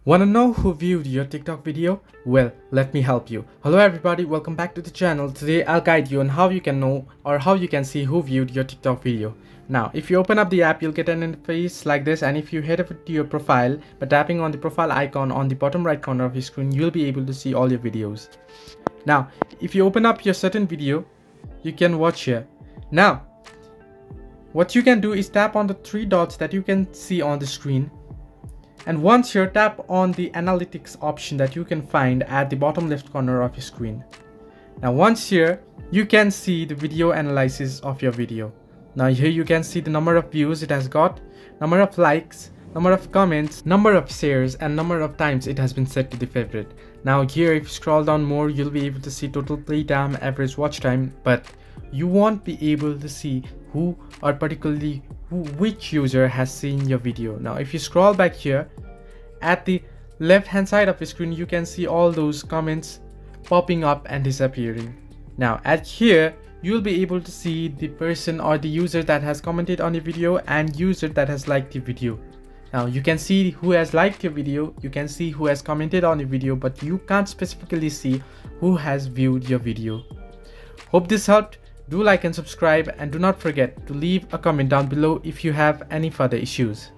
Wanna know who viewed your TikTok video? Well, let me help you. Hello everybody, welcome back to the channel. Today I'll guide you on how you can know or how you can see who viewed your TikTok video. Now, if you open up the app, you'll get an interface like this, and if you head over to your profile by tapping on the profile icon on the bottom right corner of your screen, you'll be able to see all your videos. Now, if you open up your certain video, you can watch here. Now, what you can do is tap on the three dots that you can see on the screen. And once you tap on the analytics option that you can find at the bottom left corner of your screen. Now once here, you can see the video analysis of your video. Now here you can see the number of views it has got, number of likes, number of comments, number of shares, and number of times it has been set to the favorite. Now here, if you scroll down more, you'll be able to see total play time, average watch time, but you won't be able to see who or particularly which user has seen your video. Now if you scroll back here, at the left hand side of the screen, you can see all those comments popping up and disappearing. Now at here, you'll be able to see the person or the user that has commented on the video and user that has liked the video. Now you can see who has liked your video, you can see who has commented on the video, but you can't specifically see who has viewed your video. Hope this helped. Do like and subscribe, and do not forget to leave a comment down below if you have any further issues.